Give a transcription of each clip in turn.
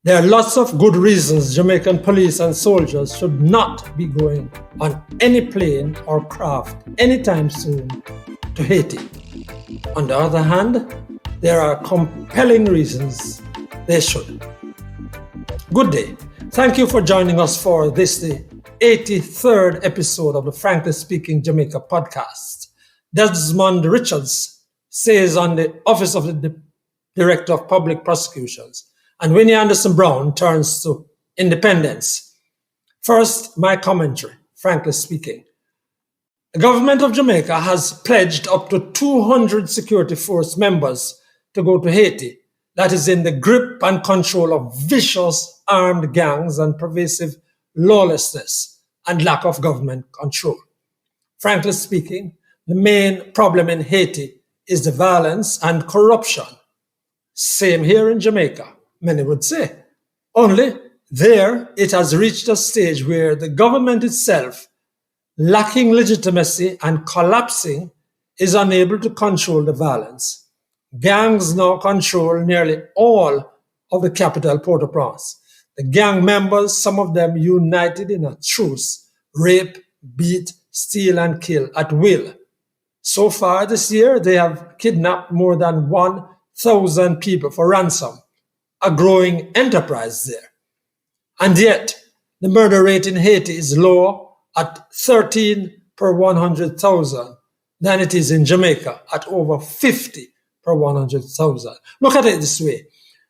There are lots of good reasons Jamaican police and soldiers should not be going on any plane or craft anytime soon to Haiti. On the other hand, there are compelling reasons they should. Good day. Thank you for joining us for this, the 83rd episode of the Frankly Speaking Jamaica podcast. Desmond Richards says on the Office of the Director of Public Prosecutions, and Winnie Anderson Brown turns to independence. First, my commentary, frankly speaking. The government of Jamaica has pledged up to 200 security force members to go to Haiti, that is in the grip and control of vicious armed gangs and pervasive lawlessness and lack of government control. Frankly speaking, the main problem in Haiti is the violence and corruption. Same here in Jamaica, many would say. Only there it has reached a stage where the government itself, lacking legitimacy and collapsing, is unable to control the violence. Gangs now control nearly all of the capital, Port-au-Prince. The gang members, some of them united in a truce, rape, beat, steal and kill at will. So far this year, they have kidnapped more than 1,000 people for ransom, a growing enterprise there. And yet, the murder rate in Haiti is lower at 13 per 100,000 than it is in Jamaica at over 50 per 100,000. Look at it this way.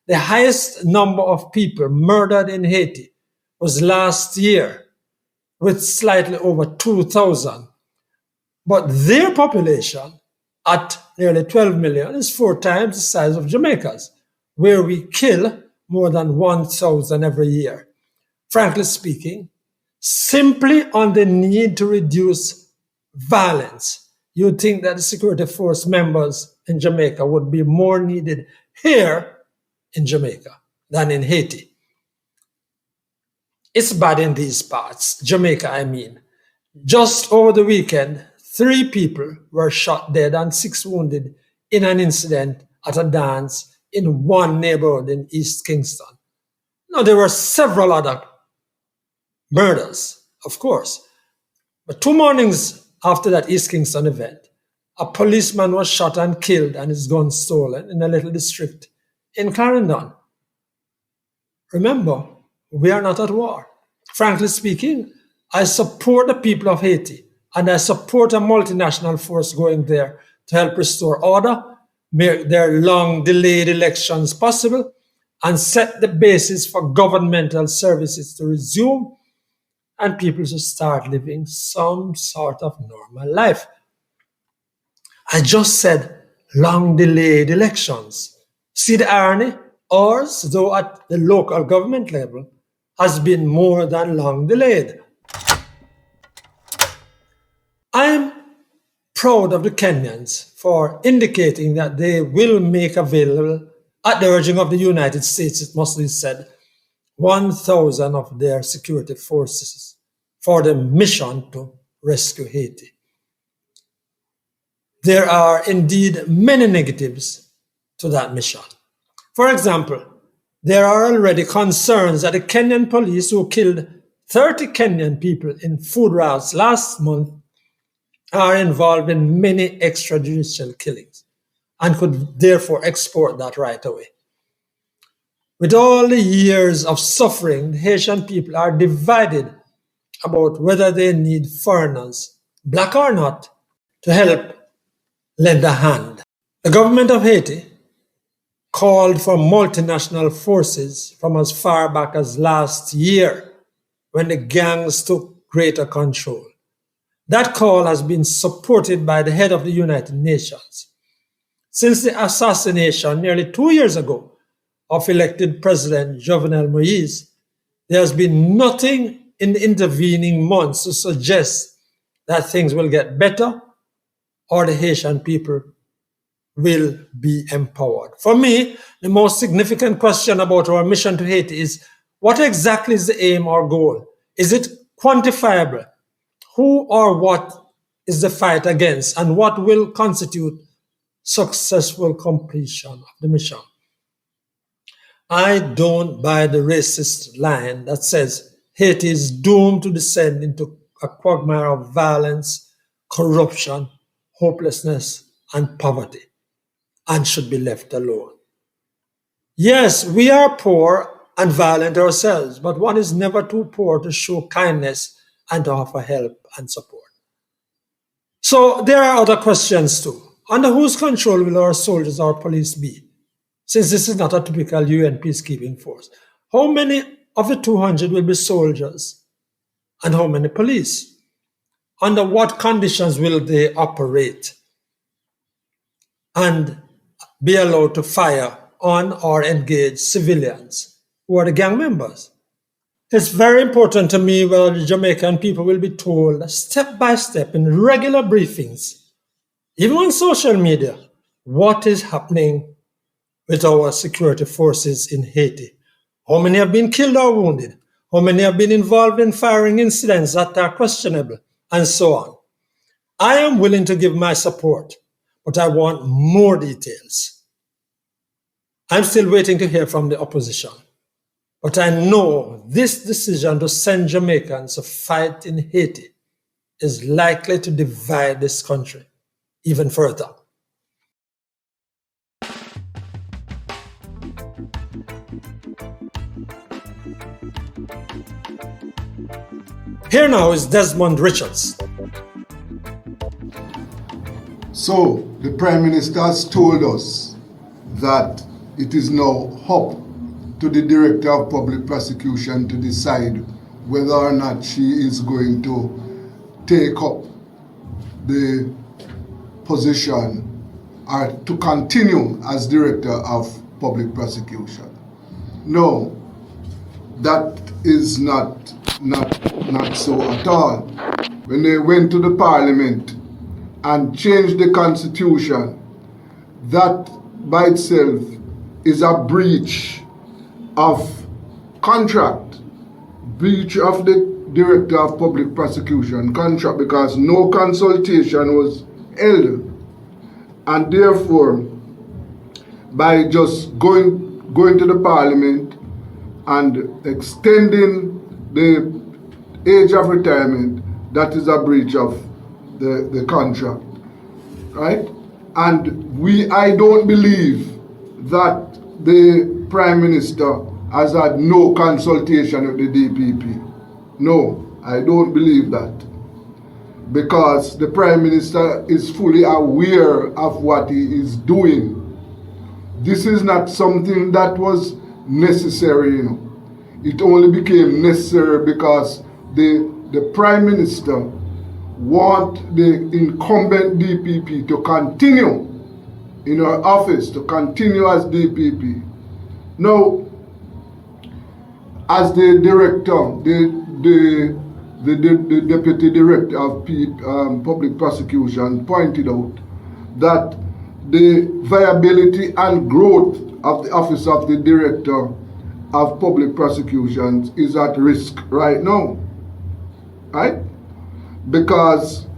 The highest number of people murdered in Haiti was last year with slightly over 2,000. But their population at nearly 12 million is 4 times the size of Jamaica's, where we kill more than 1,000 every year. Frankly speaking, simply on the need to reduce violence, you'd think that the security force members in Jamaica would be more needed here in Jamaica than in Haiti. It's bad in these parts, Jamaica I mean. Just over the weekend, 3 people were shot dead and 6 wounded in an incident at a dance in one neighborhood in East Kingston. Now, there were several other murders, of course, but 2 mornings after that East Kingston event, a policeman was shot and killed and his gun stolen in a little district in Clarendon. Remember, we are not at war. Frankly speaking, I support the people of Haiti and I support a multinational force going there to help restore order, make their long-delayed elections possible, and set the basis for governmental services to resume and people to start living some sort of normal life. I just said long-delayed elections. See the irony? Ours, though at the local government level, has been more than long delayed. I am proud of the Kenyans for indicating that they will make available, at the urging of the United States, it must be said, 1,000 of their security forces for the mission to rescue Haiti. There are indeed many negatives to that mission. For example, there are already concerns that the Kenyan police who killed 30 Kenyan people in food riots last month are involved in many extrajudicial killings and could therefore export that right away. With all the years of suffering, the Haitian people are divided about whether they need foreigners, black or not, to help lend a hand. The government of Haiti called for multinational forces from as far back as last year when the gangs took greater control. That call has been supported by the head of the United Nations. Since the assassination nearly 2 years ago of elected President Jovenel Moïse, there has been nothing in the intervening months to suggest that things will get better or the Haitian people will be empowered. For me, the most significant question about our mission to Haiti is, what exactly is the aim or goal? Is it quantifiable? Who or what is the fight against, and what will constitute successful completion of the mission? I don't buy the racist line that says Haiti is doomed to descend into a quagmire of violence, corruption, hopelessness, and poverty, and should be left alone. Yes, we are poor and violent ourselves, but one is never too poor to show kindness and to offer help and support. So there are other questions too. Under whose control will our soldiers or police be? Since this is not a typical UN peacekeeping force, how many of the 200 will be soldiers and how many police? Under what conditions will they operate and be allowed to fire on or engage civilians who are the gang members? It's very important to me whether the Jamaican people will be told step by step in regular briefings, even on social media, what is happening with our security forces in Haiti. How many have been killed or wounded? How many have been involved in firing incidents that are questionable? And so on. I am willing to give my support, but I want more details. I'm still waiting to hear from the opposition. But I know this decision to send Jamaicans to fight in Haiti is likely to divide this country even further. Here now is Desmond Richards. So, the Prime Minister has told us that it is now up to the Director of Public Prosecution to decide whether or not she is going to take up the position or to continue as Director of Public Prosecution. No, that is not so at all. When they went to the Parliament and changed the Constitution, that by itself is a breach of contract, breach of the Director of Public Prosecution contract, because no consultation was held. And therefore, by just going to the Parliament and extending the age of retirement, that is a breach of the contract, right? And I don't believe that the Prime Minister has had no consultation with the DPP. No, I don't believe that. Because the Prime Minister is fully aware of what he is doing. This is not something that was necessary, you know. It only became necessary because the Prime Minister wants the incumbent DPP to continue in her office, to continue as DPP. Now, as the director, the Deputy Director of Public Prosecution pointed out, that the viability and growth of the Office of the Director of Public Prosecutions is at risk right now, right? Because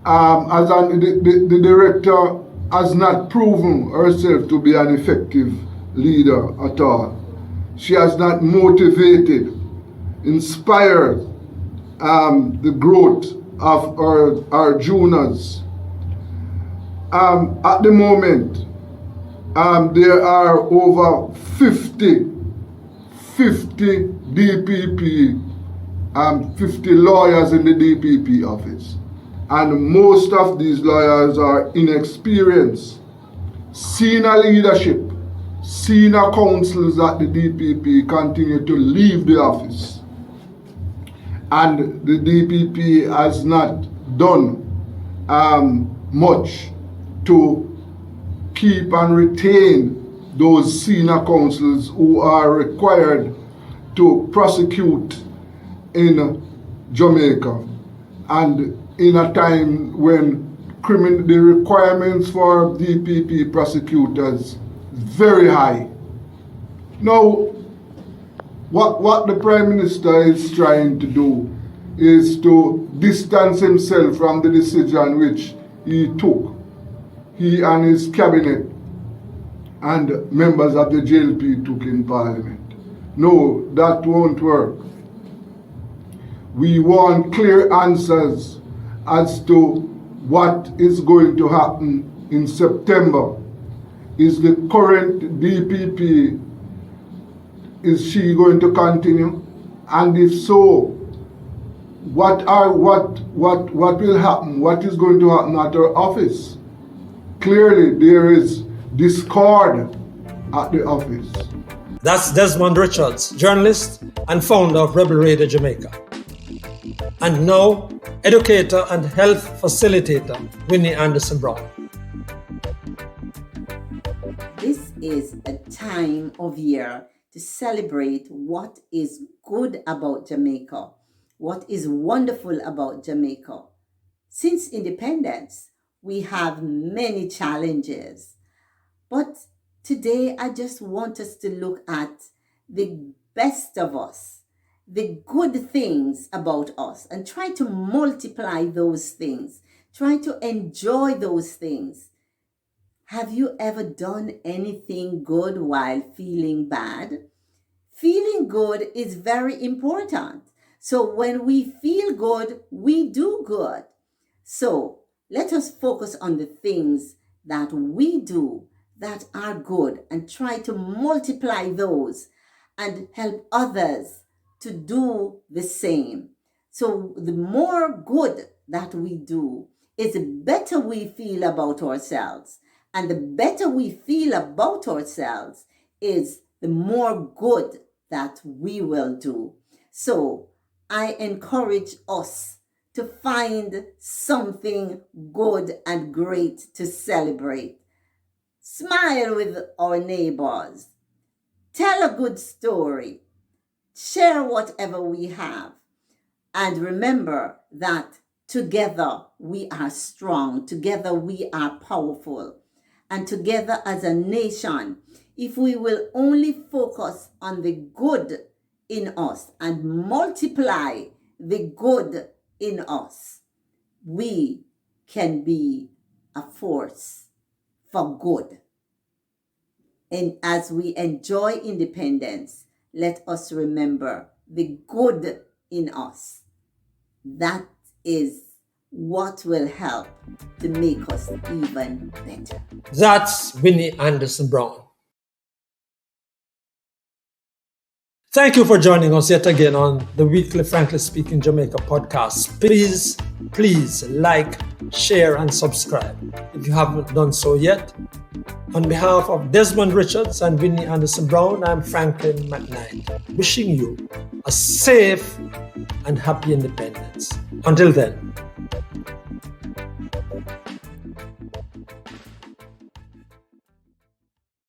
the Director has not proven herself to be an effective leader at all. She has not motivated, inspired the growth of our juniors. At the moment, there are over 50 DPP, 50 lawyers in the DPP office. And most of these lawyers are inexperienced. Senior leadership, senior counsels at the DPP continue to leave the office. And the DPP has not done much to keep and retain those senior counsels who are required to prosecute in Jamaica, and in a time when the requirements for DPP prosecutors very high. Now, what the Prime Minister is trying to do is to distance himself from the decision which he took, he and his cabinet, and members of the JLP took in Parliament. No, that won't work. We want clear answers as to what is going to happen in September. Is the current DPP, is she going to continue? And if so, what will happen? What is going to happen at her office? Clearly, there is discord at the office. That's Desmond Richards, journalist and founder of Rebel Radio Jamaica. And now, educator and health facilitator, Winnie Anderson Brown. This is a time of year to celebrate what is good about Jamaica, what is wonderful about Jamaica. Since independence, we have many challenges. But today, I just want us to look at the best of us, the good things about us, and try to multiply those things. Try to enjoy those things. Have you ever done anything good while feeling bad? Feeling good is very important. So when we feel good, we do good. So let us focus on the things that we do that are good and try to multiply those and help others to do the same. So the more good that we do is the better we feel about ourselves. And the better we feel about ourselves is the more good that we will do. So I encourage us to find something good and great to celebrate. Smile with our neighbors. Tell a good story. Share whatever we have. And remember that together we are strong. Together we are powerful. And together as a nation, if we will only focus on the good in us and multiply the good in us, we can be a force for good. And as we enjoy independence, let us remember the good in us. That is what will help to make us even better. That's Winnie Anderson Brown. Thank you for joining us yet again on the weekly Frankly Speaking Jamaica podcast. Please like, share, and subscribe if you haven't done so yet. On behalf of Desmond Richards and Winnie Anderson Brown, I'm Franklin McKnight, wishing you a safe and happy independence. Until then.